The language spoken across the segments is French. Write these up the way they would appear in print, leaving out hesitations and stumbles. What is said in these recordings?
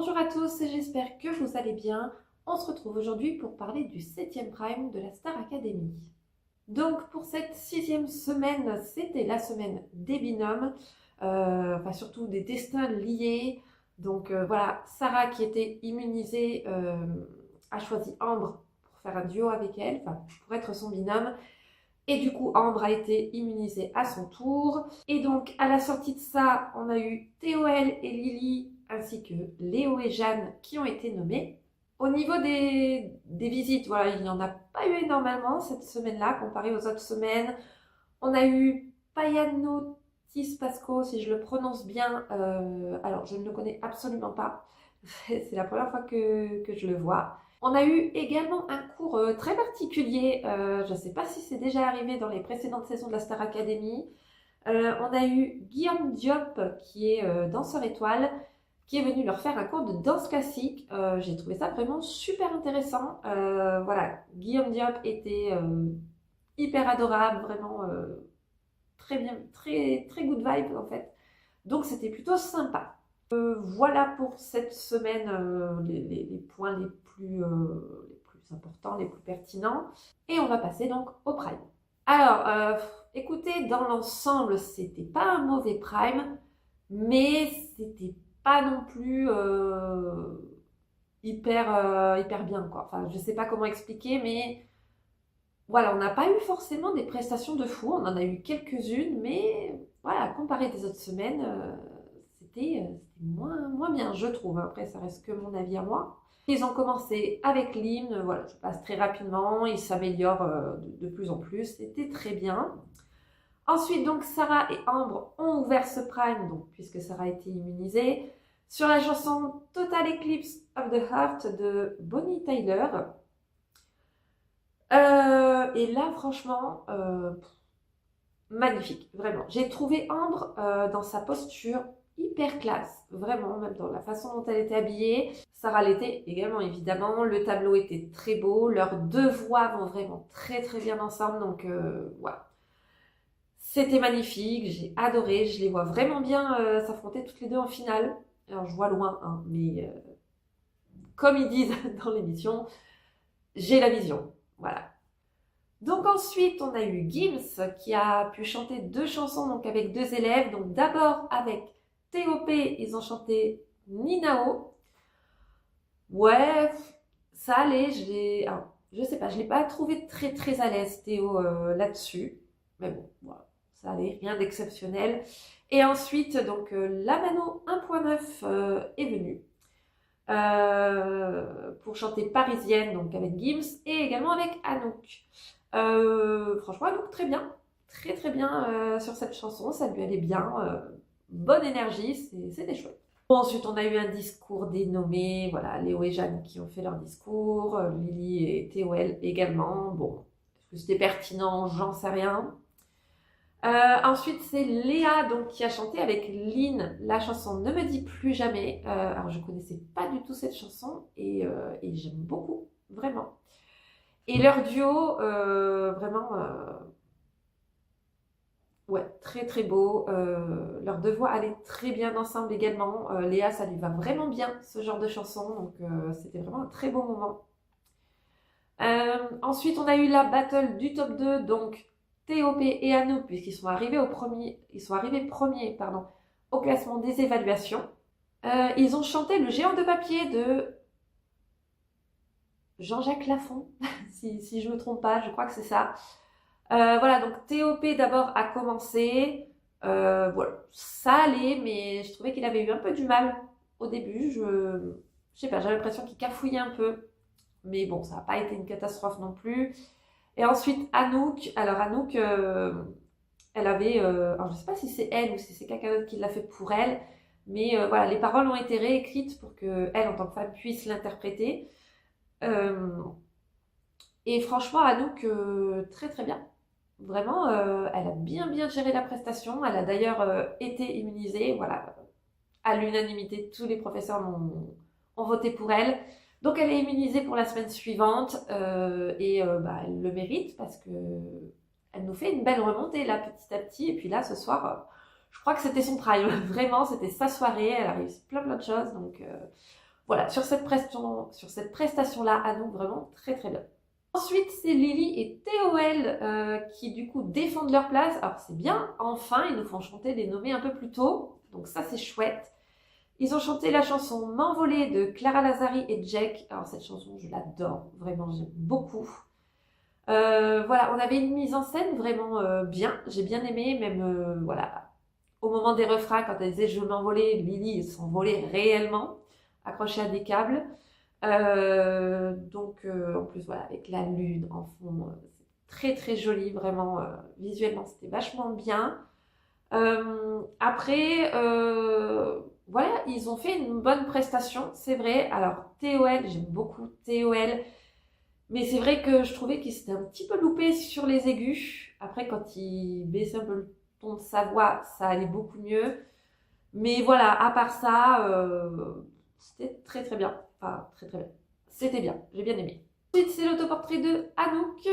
Bonjour à tous, j'espère que vous allez bien. On se retrouve aujourd'hui pour parler du 7e prime de la Star Academy. Donc pour cette 6e semaine, c'était la semaine des binômes, surtout des destins liés. Donc voilà, Sarah qui était immunisée a choisi Ambre pour faire un duo avec elle, pour être son binôme. Et du coup, Ambre a été immunisée à son tour. Et donc, à la sortie de ça, on a eu Théoël et Lily, ainsi que Léo et Jeanne qui ont été nommés. Au niveau des visites, voilà, il n'y en a pas eu énormément cette semaine-là, comparé aux autres semaines. On a eu Payano Tispasco, si je le prononce bien. Alors, je ne le connais absolument pas. C'est la première fois que je le vois. On a eu également un cours très particulier. Je ne sais pas si c'est déjà arrivé dans les précédentes saisons de la Star Academy. On a eu Guillaume Diop, qui est danseur étoile, qui est venu leur faire un cours de danse classique. J'ai trouvé ça vraiment super intéressant. Voilà, Guillaume Diop était hyper adorable, vraiment très bien, très, très good vibe en fait. Donc c'était plutôt sympa. Voilà pour cette semaine les points les plus importants, les plus pertinents. Et on va passer donc au prime. Alors, écoutez, dans l'ensemble, c'était pas un mauvais prime, mais c'était pas non plus hyper bien, quoi. Enfin, je sais pas comment expliquer, mais voilà, on n'a pas eu forcément des prestations de fou. On en a eu quelques-unes, mais voilà, comparé des autres semaines, c'était moins bien, je trouve. Après, ça reste que mon avis à moi. Ils ont commencé avec l'hymne, voilà, je passe très rapidement, ils s'améliorent de plus en plus, c'était très bien. Ensuite, donc, Sarah et Ambre ont ouvert ce prime, donc, puisque Sarah a été immunisée, sur la chanson Total Eclipse of the Heart de Bonnie Tyler. Et là, franchement, magnifique, vraiment. J'ai trouvé Ambre dans sa posture hyper classe, vraiment, même dans la façon dont elle était habillée. Sarah l'était également, évidemment. Le tableau était très beau. Leurs deux voix vont vraiment très très bien ensemble, donc voilà. C'était magnifique, j'ai adoré. Je les vois vraiment bien s'affronter toutes les deux en finale. Alors, je vois loin, hein, mais comme ils disent dans l'émission, j'ai la vision. Voilà. Donc ensuite, on a eu Gims qui a pu chanter deux chansons donc avec deux élèves. Donc d'abord avec T.O.P, ils ont chanté Ninao. Ouais, ça allait, je sais pas, je l'ai pas trouvé très très à l'aise Théo là-dessus. Mais bon, voilà, ça allait, rien d'exceptionnel. Et ensuite, donc la Mano 1.9 est venue pour chanter Parisienne, donc avec Gims et également avec Anouk. Franchement, Anouk, très bien. Très très bien sur cette chanson, ça lui allait bien. Bonne énergie, c'était chouette. Bon, ensuite, on a eu un discours des nommés, voilà, Léo et Jeanne qui ont fait leur discours, Lily et Théoël également. Bon, est-ce que c'était pertinent? J'en sais rien. Ensuite, c'est Léa donc, qui a chanté avec Lynn la chanson Ne me dis plus jamais. Alors, je connaissais pas du tout cette chanson et j'aime beaucoup, vraiment. Et leur duo, vraiment, ouais, très très beau. Leurs deux voix allaient très bien ensemble également. Léa, ça lui va vraiment bien, ce genre de chanson. Donc, c'était vraiment un très beau moment. Ensuite, on a eu la battle du top 2. Donc, T.O.P et Anouk, puisqu'ils sont arrivés premiers, pardon, au classement des évaluations. Ils ont chanté Le géant de papier de Jean-Jacques Lafont, si je ne me trompe pas, je crois que c'est ça. Voilà, donc T.O.P d'abord a commencé. Voilà, ça allait, mais je trouvais qu'il avait eu un peu du mal au début. Je sais pas, j'avais l'impression qu'il cafouillait un peu. Mais bon, ça n'a pas été une catastrophe non plus. Et ensuite, Anouk. Alors, Anouk, elle avait. Alors, je ne sais pas si c'est elle ou si c'est quelqu'un d'autre qui l'a fait pour elle. Mais voilà, les paroles ont été réécrites pour que elle, en tant que femme, puisse l'interpréter. Euh, et franchement, Anouk, très très bien. Vraiment, elle a bien bien géré la prestation. Elle a d'ailleurs été immunisée. Voilà, à l'unanimité, tous les professeurs ont voté pour elle. Donc elle est immunisée pour la semaine suivante bah, elle le mérite parce que elle nous fait une belle remontée là petit à petit. Et puis là ce soir, je crois que c'était son prime. Vraiment, c'était sa soirée. Elle a réussi plein de choses. Donc Voilà, sur cette prestation-là, Anouk, vraiment très très bien. Ensuite, c'est Lily et TOL qui du coup défendent leur place. Alors c'est bien, enfin, ils nous font chanter des nommés un peu plus tôt. Donc ça, c'est chouette. Ils ont chanté la chanson M'envoler de Clara Lazari et Jack. Alors cette chanson, je l'adore, vraiment, j'aime beaucoup. Voilà, on avait une mise en scène vraiment bien. J'ai bien aimé, même voilà, au moment des refrains, quand elle disait je m'envolais, Lily s'envolait réellement, accrochée à des câbles. En plus, voilà, avec la lune en fond, c'est très très joli, vraiment, visuellement, c'était vachement bien. Voilà, ils ont fait une bonne prestation, c'est vrai. Alors, TOL, j'aime beaucoup TOL, mais c'est vrai que je trouvais qu'il s'était un petit peu loupé sur les aigus. Après, quand il baissait un peu le ton de sa voix, ça allait beaucoup mieux. Mais voilà, à part ça, c'était très très bien. Enfin, très très bien. C'était bien, j'ai bien aimé. Ensuite, c'est l'autoportrait de Anouk.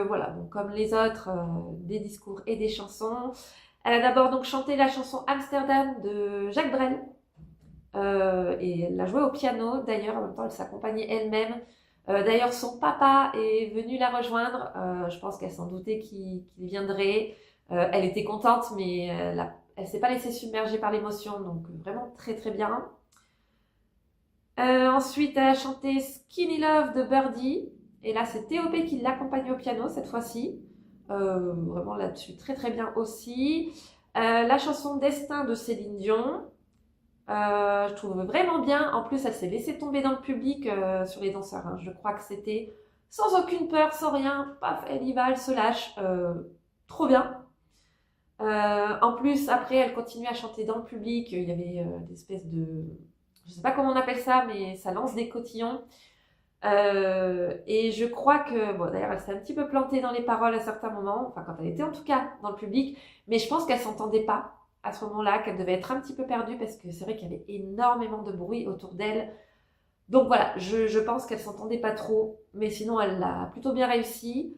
Voilà, donc, comme les autres, des discours et des chansons. Elle a d'abord donc chanté la chanson Amsterdam de Jacques Brel. Et elle l'a jouée au piano. D'ailleurs, en même temps, elle s'accompagnait elle-même. D'ailleurs, son papa est venu la rejoindre. Je pense qu'elle s'en doutait qu'il viendrait. Elle était contente, mais elle s'est pas laissée submerger par l'émotion. Donc, vraiment très très bien. Ensuite, elle a chanté Skinny Love de Birdie. Et là, c'est TOP qui l'accompagne au piano cette fois-ci. Vraiment là-dessus, très très bien aussi. La chanson Destin de Céline Dion. Je trouve vraiment bien. En plus, elle s'est laissée tomber dans le public sur les danseurs, hein. Je crois que c'était sans aucune peur, sans rien. Paf, elle y va, elle se lâche. Trop bien. En plus, après, elle continue à chanter dans le public. Il y avait des espèces de... Je sais pas comment on appelle ça, mais ça lance des cotillons. Et je crois que... Bon, d'ailleurs, elle s'est un petit peu plantée dans les paroles à certains moments. Enfin, quand elle était en tout cas dans le public. Mais je pense qu'elle s'entendait pas à ce moment-là, qu'elle devait être un petit peu perdue parce que c'est vrai qu'il y avait énormément de bruit autour d'elle. Donc voilà, je pense qu'elle s'entendait pas trop. Mais sinon, elle l'a plutôt bien réussi.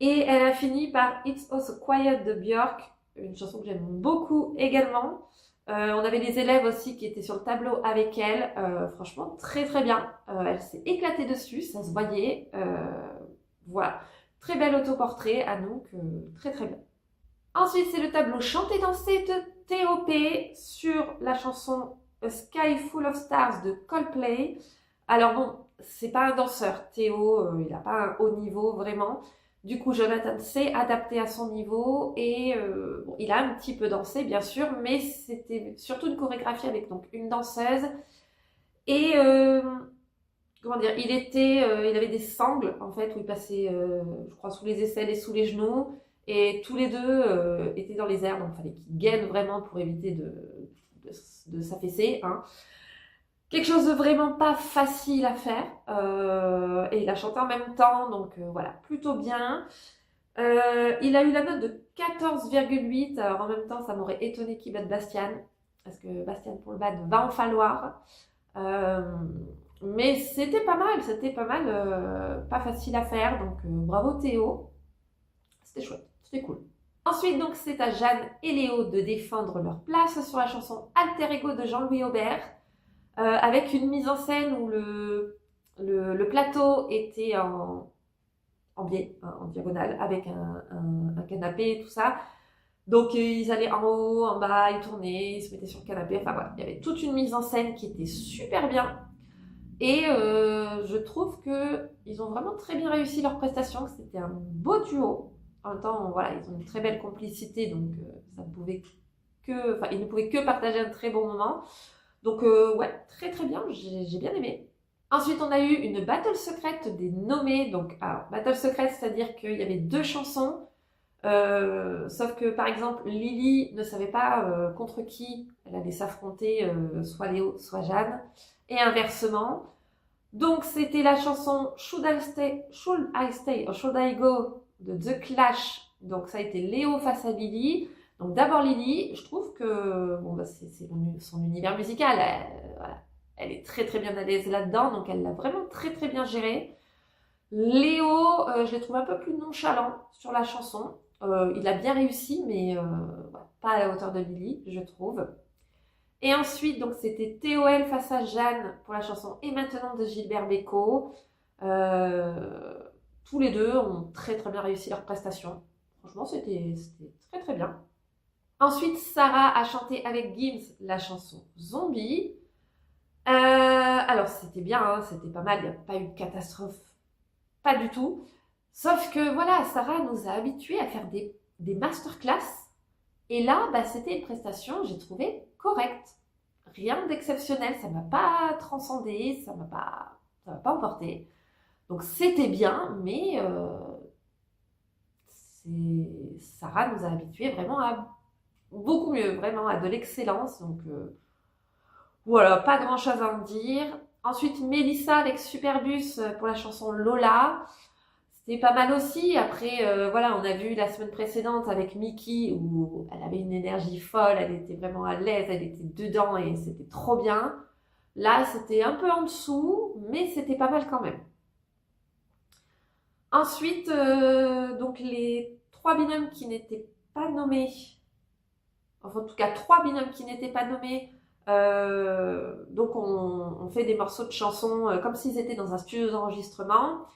Et elle a fini par It's Also Quiet de Björk, une chanson que j'aime beaucoup également. On avait les élèves aussi qui étaient sur le tableau avec elle. Franchement, très très bien. Elle s'est éclatée dessus, ça se voyait. Voilà, très bel autoportrait, Anouk, très très bien. Ensuite, c'est le tableau chanté-dansé de TOP sur la chanson A Sky Full of Stars de Coldplay. Alors bon, c'est pas un danseur, Théo, il n'a pas un haut niveau vraiment. Du coup, Jonathan s'est adapté à son niveau et bon, il a un petit peu dansé, bien sûr, mais c'était surtout une chorégraphie avec donc une danseuse. Et comment dire, il avait des sangles en fait où il passait, je crois, sous les aisselles et sous les genoux. Et tous les deux étaient dans les airs, donc il fallait qu'ils gainent vraiment pour éviter de s'affaisser, hein. Quelque chose de vraiment pas facile à faire. Et il a chanté en même temps, donc voilà, plutôt bien. Il a eu la note de 14,8. Alors en même temps, ça m'aurait étonné qu'il batte Bastien, parce que Bastien pour le battre va en falloir. Mais c'était pas mal, pas facile à faire, donc bravo Théo. C'était chouette, c'était cool. Ensuite, donc, c'est à Jeanne et Léo de défendre leur place sur la chanson Alter Ego de Jean-Louis Aubert, avec une mise en scène où le plateau était en biais, hein, en diagonale, avec un canapé et tout ça. Donc, ils allaient en haut, en bas, ils tournaient, ils se mettaient sur le canapé. Enfin voilà, il y avait toute une mise en scène qui était super bien. Et je trouve qu'ils ont vraiment très bien réussi leur prestation, que c'était un beau duo. En même temps, voilà, ils ont une très belle complicité, donc ils ne pouvaient que partager un très bon moment. Donc ouais, très très bien, j'ai bien aimé. Ensuite, on a eu une battle secrète des nommés. Donc, alors, battle secrète, c'est-à-dire qu'il y avait deux chansons. Sauf que, par exemple, Lily ne savait pas contre qui elle allait s'affronter, soit Léo, soit Jeanne, et inversement. Donc, c'était la chanson Should I Stay or Should I Go de The Clash. Donc, ça a été Léo face à Lily. Donc, d'abord Lily, je trouve que bon, bah, c'est son univers musical. Voilà. Elle est très très bien à l'aise là-dedans, donc elle l'a vraiment très très bien géré. Léo, je l'ai trouvé un peu plus nonchalant sur la chanson. Il a bien réussi, mais voilà, pas à la hauteur de Lily, je trouve. Et ensuite, donc c'était TOL face à Jeanne pour la chanson Et maintenant de Gilbert Bécaud. Tous les deux ont très très bien réussi leur prestation. Franchement, c'était très très bien. Ensuite, Sarah a chanté avec Gims la chanson Zombie. Alors, c'était bien, hein, c'était pas mal, il n'y a pas eu de catastrophe, pas du tout. Sauf que voilà, Sarah nous a habitués à faire des masterclass. Et là, c'était une prestation, j'ai trouvé correcte. Rien d'exceptionnel, ça ne m'a pas transcendé, ça m'a pas emporté. Donc c'était bien, mais Sarah nous a habitués vraiment à beaucoup mieux, vraiment à de l'excellence. Donc voilà, pas grand chose à en dire. Ensuite, Mélissa avec Superbus pour la chanson Lola. C'était pas mal aussi. Après, voilà, on a vu la semaine précédente avec Mickey où elle avait une énergie folle, elle était vraiment à l'aise, elle était dedans et c'était trop bien. Là, c'était un peu en dessous, mais c'était pas mal quand même. Ensuite, donc les 3 binômes qui n'étaient pas nommés, enfin en tout cas 3 binômes qui n'étaient pas nommés, donc on fait des morceaux de chansons comme s'ils étaient dans un studio d'enregistrement.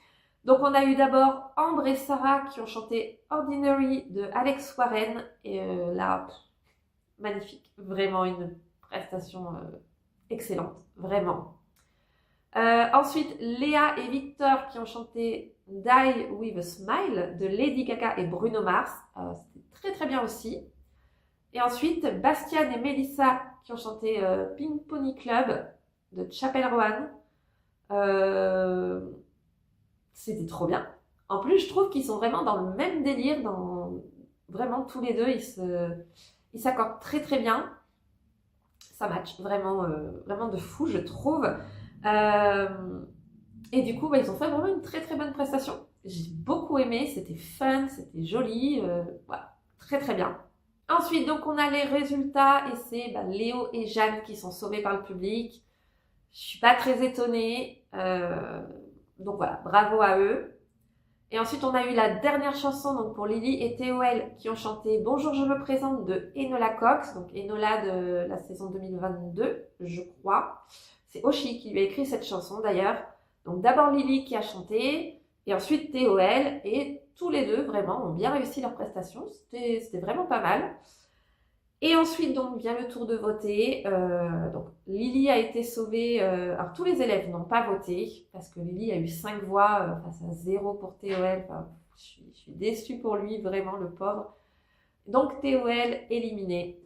Donc on a eu d'abord Ambre et Sarah qui ont chanté Ordinary de Alex Warren, et là, magnifique, vraiment une prestation excellente, vraiment. Ensuite, Léa et Victor qui ont chanté Die With A Smile de Lady Gaga et Bruno Mars. C'était très très bien aussi. Et ensuite, Bastian et Melissa qui ont chanté Pink Pony Club de Chappell Roan. C'était trop bien. En plus, je trouve qu'ils sont vraiment dans le même délire. Vraiment, tous les deux, ils s'accordent très très bien. Ça match vraiment, vraiment de fou, je trouve. Et du coup, ils ont fait vraiment une très très bonne prestation. J'ai beaucoup aimé, c'était fun, c'était joli, voilà, très très bien. Ensuite, donc on a les résultats et c'est Léo et Jeanne qui sont sauvés par le public. Je suis pas très étonnée, donc voilà, bravo à eux. Et ensuite, on a eu la dernière chanson donc pour Lily et TOL qui ont chanté Bonjour, je me présente de Enola Cox, donc Enola de la saison 2022, je crois. C'est Oshi qui lui a écrit cette chanson d'ailleurs. Donc d'abord Lily qui a chanté, et ensuite TOL, et tous les deux vraiment ont bien réussi leur prestation. C'était vraiment pas mal. Et ensuite, donc, vient le tour de voter. Donc, Lily a été sauvée. Alors, tous les élèves n'ont pas voté parce que Lily a eu 5 voix face à 0 pour TOL. Enfin, je suis déçue pour lui, vraiment, le pauvre. Donc, TOL éliminé.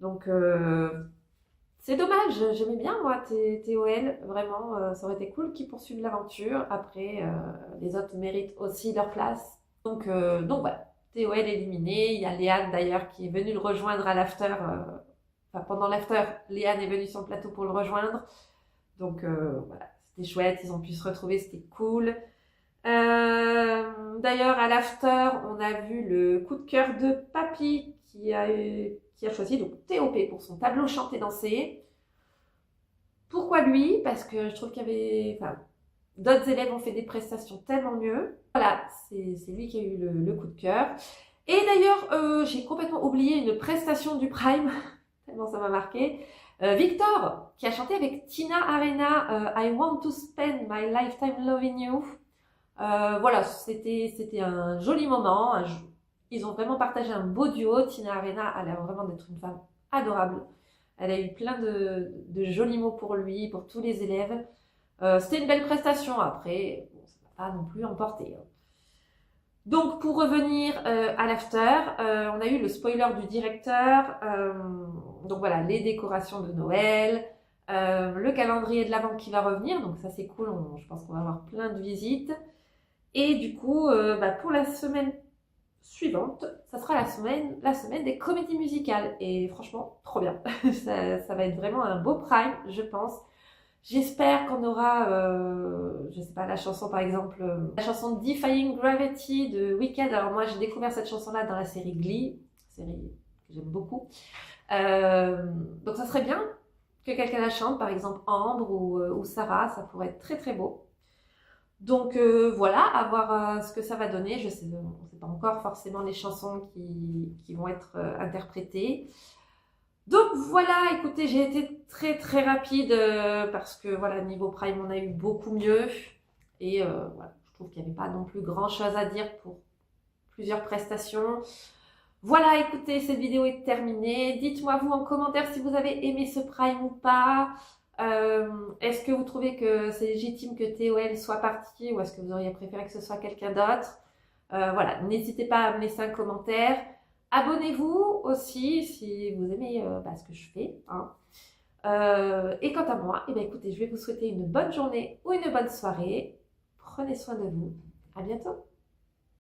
Donc, c'est dommage. J'aimais bien, moi, TOL. Vraiment, ça aurait été cool qu'ils poursuivent l'aventure. Après, les autres méritent aussi leur place. Donc voilà. TOL éliminé, il y a Léane d'ailleurs qui est venue le rejoindre à l'after, pendant l'after, Léane est venue sur le plateau pour le rejoindre, donc voilà, c'était chouette, ils ont pu se retrouver, c'était cool. D'ailleurs à l'after, on a vu le coup de cœur de Papy qui a choisi donc TOP pour son tableau chanté-dansé. Pourquoi lui? Parce que je trouve qu'il y avait... d'autres élèves ont fait des prestations tellement mieux. Voilà, c'est lui qui a eu le coup de cœur. Et d'ailleurs, j'ai complètement oublié une prestation du Prime, tellement ça m'a marqué. Victor, qui a chanté avec Tina Arena I Want to Spend My Lifetime Loving You. Voilà, c'était un joli moment. Ils ont vraiment partagé un beau duo. Tina Arena a l'air vraiment d'être une femme adorable. Elle a eu plein de jolis mots pour lui, pour tous les élèves. C'était une belle prestation. Après, bon, ça ne va pas non plus emporter. Donc, pour revenir à l'after, on a eu le spoiler du directeur. Donc voilà, les décorations de Noël, le calendrier de l'Avent qui va revenir. Donc ça, c'est cool. Je pense qu'on va avoir plein de visites. Et du coup, pour la semaine suivante, ça sera la semaine des comédies musicales. Et franchement, trop bien. Ça va être vraiment un beau prime, je pense. J'espère qu'on aura, je sais pas, la chanson par exemple, la chanson Defying Gravity de Wicked. Alors moi j'ai découvert cette chanson-là dans la série Glee, série que j'aime beaucoup. Donc ça serait bien que quelqu'un la chante, par exemple Ambre ou Sarah, ça pourrait être très très beau. Donc voilà, à voir ce que ça va donner. On ne sait pas encore forcément les chansons qui vont être interprétées. Donc voilà, écoutez, j'ai été très très rapide parce que voilà, niveau Prime, on a eu beaucoup mieux. Et voilà, je trouve qu'il n'y avait pas non plus grand chose à dire pour plusieurs prestations. Voilà, écoutez, cette vidéo est terminée. Dites-moi vous en commentaire si vous avez aimé ce Prime ou pas. Est-ce que vous trouvez que c'est légitime que TOL soit parti ou est-ce que vous auriez préféré que ce soit quelqu'un d'autre? Voilà, n'hésitez pas à me laisser un commentaire. Abonnez-vous aussi si vous aimez ce que je fais, hein. Et quant à moi, eh bien, écoutez, je vais vous souhaiter une bonne journée ou une bonne soirée. Prenez soin de vous. À bientôt.